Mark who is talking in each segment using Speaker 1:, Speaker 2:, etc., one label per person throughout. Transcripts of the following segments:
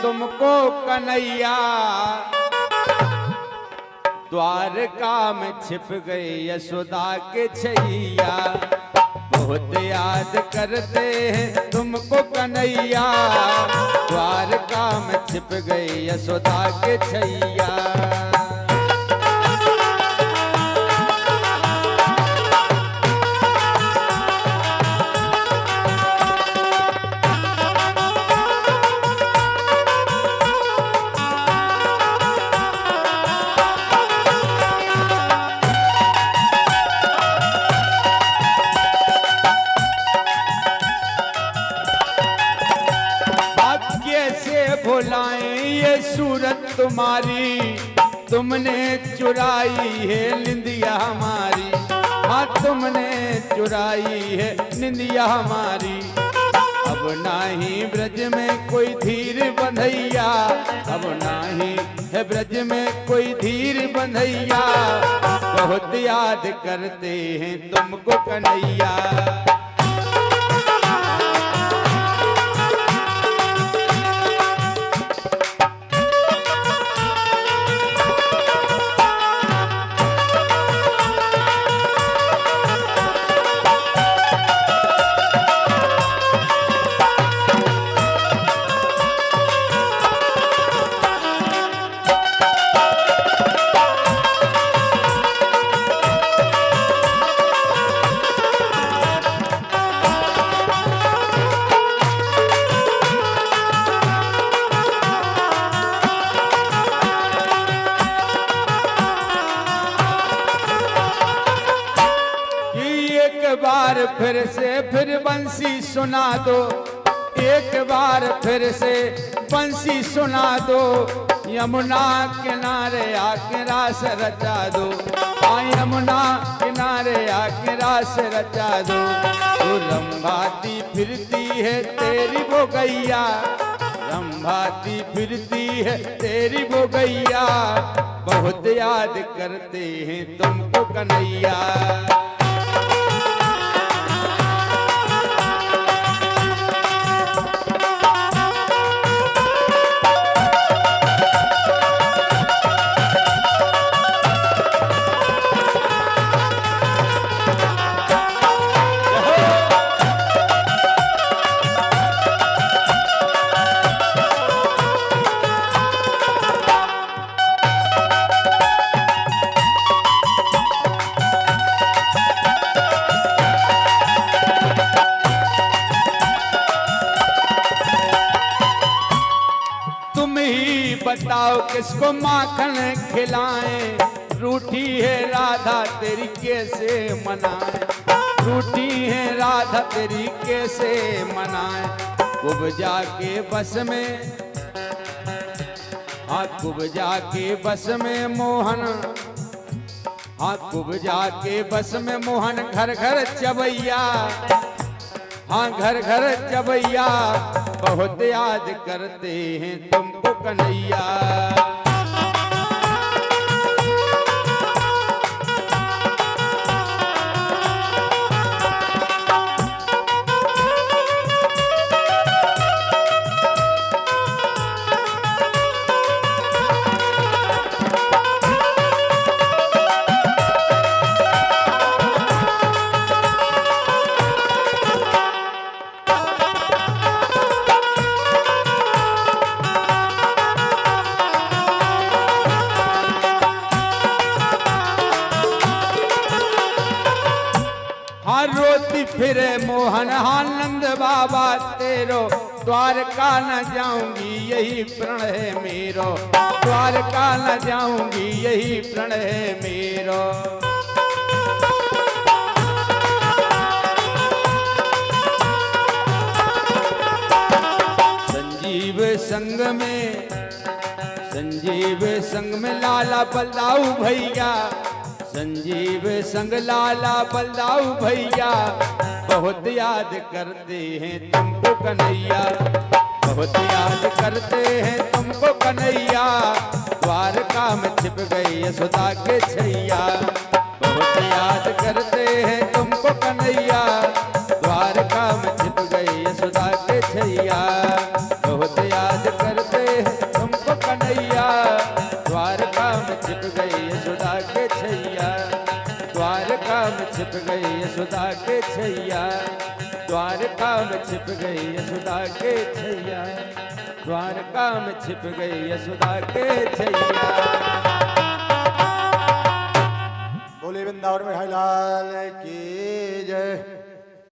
Speaker 1: तुमको कन्हैया। द्वारका में छिप गए यशोदा के छैया, बहुत याद करते हैं तुमको कन्हैया। द्वारका में छिप गए यशोदा के छैया। भुलाएं ये सूरत तुम्हारी, तुमने चुराई है निंदिया हमारी। हाँ तुमने चुराई है निंदिया हमारी। अब नाही ब्रज में कोई धीर बंधैया, अब नाही है ब्रज में कोई धीर बंधैया। बहुत याद करते हैं तुमको कन्हैया। फिर से फिर बंसी सुना दो, एक बार फिर से बंसी सुना दो। यमुना किनारे आके रास रचा दो, यमुना किनारे आके रास रचा दो। तो लंबाती फिरती है तेरी वो गैया, लंबाती फिरती है तेरी वो गैया। बहुत याद करते हैं तुमको कन्हैया। बताओ किसको माखन खिलाएं, रूठी है राधा तेरी कैसे मनाएं। रूठी है राधा तेरी कैसे मनाएं। कुब्जा के बस में, हाँ कुब्जा के बस में मोहन, हाँ कुब्जा के बस में मोहन घर घर चबैया। हाँ घर घर चबैया। बहुत याद करते हैं तुमको कन्हैया। रोती फिरे मोहन आनंद बाबा तेरो। द्वारका न जाऊंगी यही प्रण है मेरो, द्वारका न जाऊंगी यही प्रण है मेरो। संजीव संग में, संजीव संग में लाला बलदाऊ भैया। संजीव संग लाला बलदाऊ भैया। बहुत याद करते हैं तुमको कन्हैया, बहुत याद करते हैं तुमको कन्हैया। द्वारका में छिप गई यशोदा के छैया। बहुत याद करते हैं तुमको कन्हैया। द्वारका में छिप गई यशोदा के छैया। बहुत याद करते गई यशोदा के छैया, द्वारका में छिप गई यशोदा के छैया, द्वारका में छिप गई यशोदा के छैया।
Speaker 2: बोले वृंदावन में हाय लाल की जय।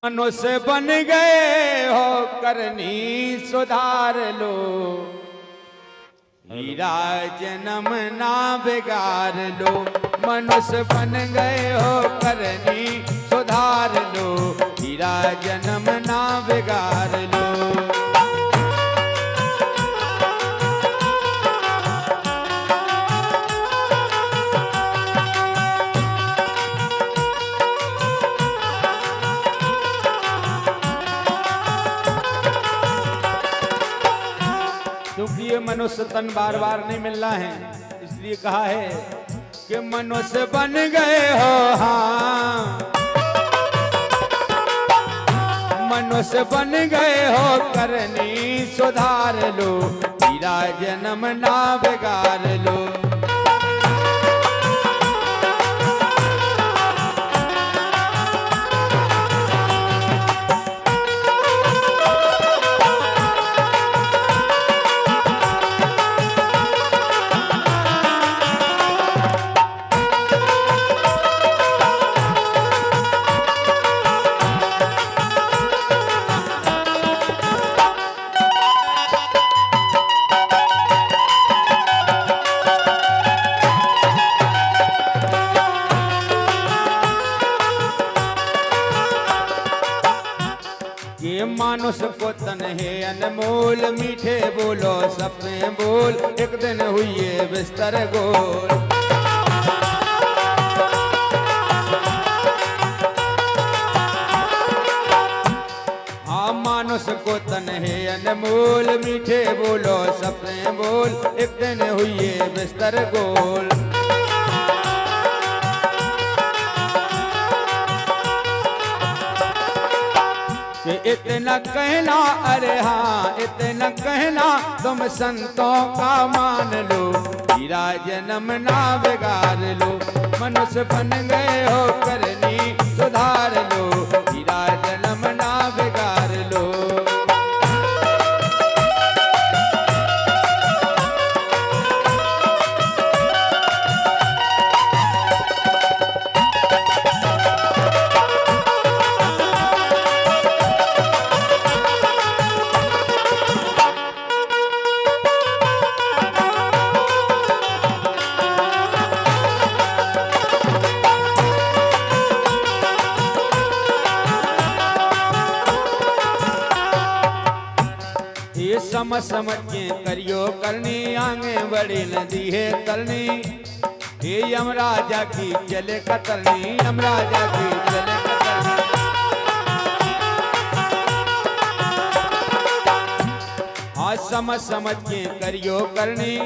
Speaker 1: मनुष्य बन गए हो करनी सुधार लो, हीरा जन्म ना बिगाड़ लो। मनुष्य बन गए हो करनी सुधार लो, हीरा जन्म ना बिगाड़ लो। क्योंकि ये मनुष्य तन बार बार नहीं मिलना है, इसलिए कहा है कि मनुष्य बन गए हो। हाँ, मनुष्य बन गए हो करनी सुधार लो, हीरा जन्म ना बिगाड़ लो। मानुष को तन है अनमोल, मीठे बोलो सपने बोल, एक दिन हुई है बिस्तर गोल। हाँ, मानुष को तन है अनमोल, मीठे बोलो सपने बोल, एक दिन हुई है बिस्तर गोल। इतना कहना, अरे हाँ इतना कहना, तुम संतों का मान लो, हीरा जन्म ना बिगाड़ लो। मनुष्य बन गए हो करनी सुधार लो, हीरा जन्म ना बिगाड़ लो। समझ के करियो करनी, आगे बड़ी नदी है तलनी। हे यमराजा की चले कतरनी, यमराजा की चले कतरनी। आज समझ के करियो करनी,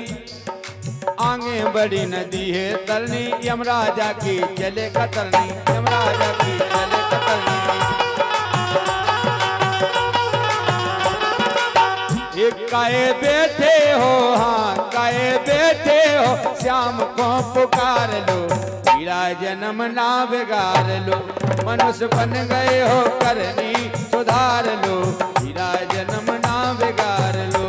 Speaker 1: आगे बड़ी नदी है तलनी। यमराजा की चले कतरनी, यमराजा की चले कतरनी। काए बैठे हो, हाँ काए बैठे हो, श्याम को पुकार लो, हीरा जन्म ना बिगाड़ लो। मनुष्य बन गए हो करनी सुधार लो, हीरा जन्म ना बिगाड़ लो।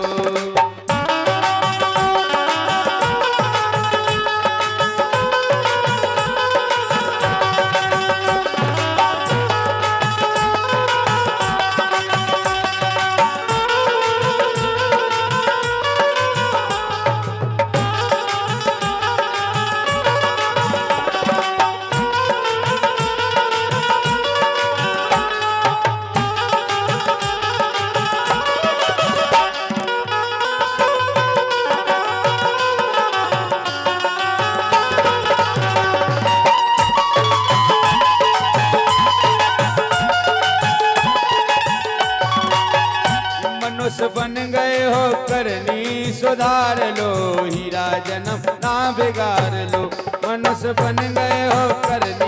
Speaker 1: बन गए हो करनी सुधार लो, हीरा जन्म ना बिगाड़ लो। मनुष्य बन गए हो करनी